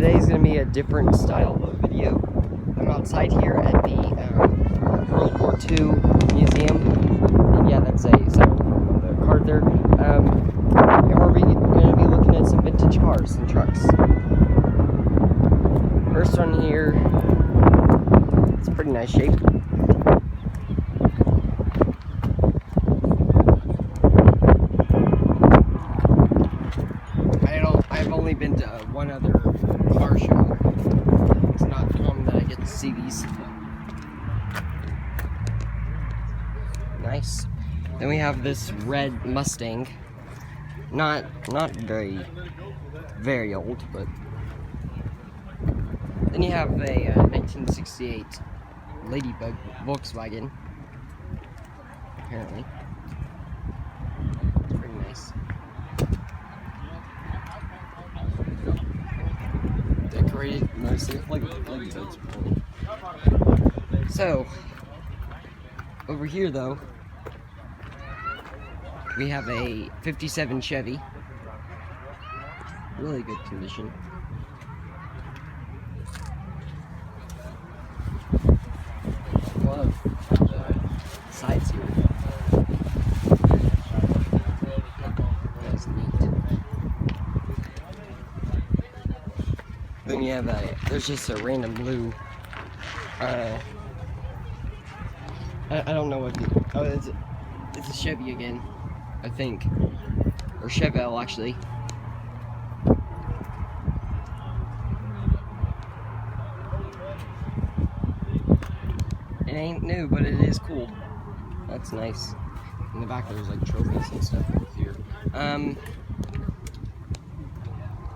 today's going to be a different style of video. I'm outside here at the World War II Museum, and yeah, that's a the card there. And we're going to be looking at some vintage cars and trucks. First one here, it's pretty nice shape. I've only been to one other car show. It's not common that I get to see these. Nice. Then we have this red Mustang. Not very old, but then you have a 1968 Ladybug Volkswagen. Apparently, it's pretty nice. Decorated mostly like boats. So over here though, we have a 57 Chevy. Really good condition. Love the sides here. That's neat. Then you have there's just a random blue, I don't know what it's a Chevy again, I think, or Chevelle actually. It ain't new, but it is cool. That's nice. In the back there's like trophies and stuff over here. And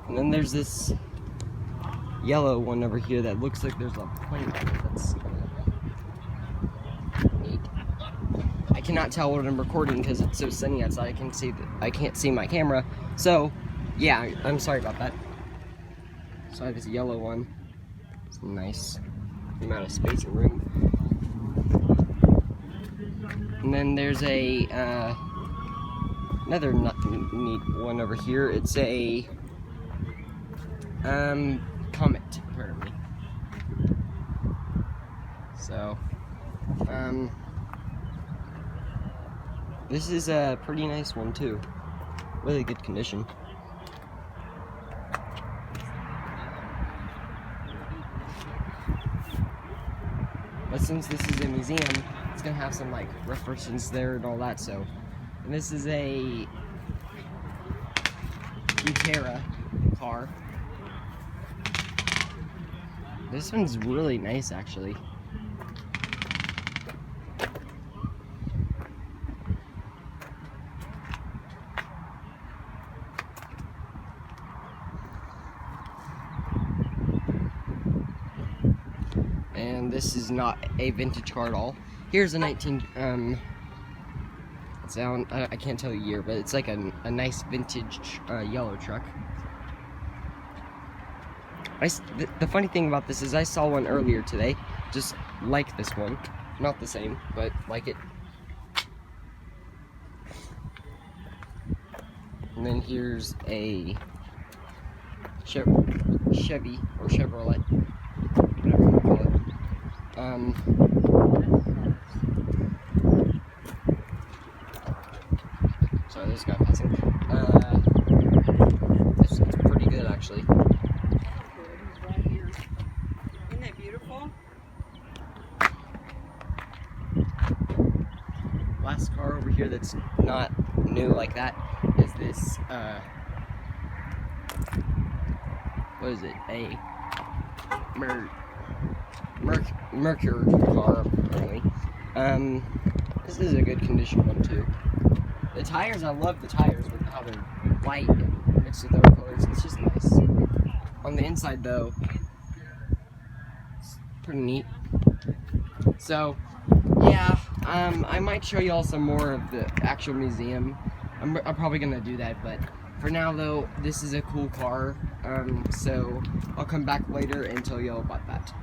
then there's this yellow one over here that looks like there's a plane on it. That's neat. I cannot tell what I'm recording because it's so sunny outside. I can't see my camera. So yeah, I'm sorry about that. So I have this yellow one. It's nice. The amount of space and room. And then there's another neat one over here. It's a Comet, apparently. So, this is a pretty nice one too. Really good condition. But since this is a museum, it's gonna have some like references there and all that. So, and this is a Butera car. This one's really nice, actually. And this is not a vintage car at all. Here's a 19, I can't tell the year, but it's like a nice vintage yellow truck. The funny thing about this is I saw one earlier today, just like this one. Not the same, but like it. And then here's a Chevy, or Chevrolet, whatever you call it. Sorry, there's a guy passing. It's pretty good, actually. Last car over here that's not new like that is this, what is it? A Mercury car, apparently. This is a good condition one too. The tires, I love the tires with how they're white and mixed with other colors. It's just nice. On the inside though, it's pretty neat. So, yeah, I might show y'all some more of the actual museum. I'm probably gonna do that, but for now though, this is a cool car. So I'll come back later and tell y'all about that.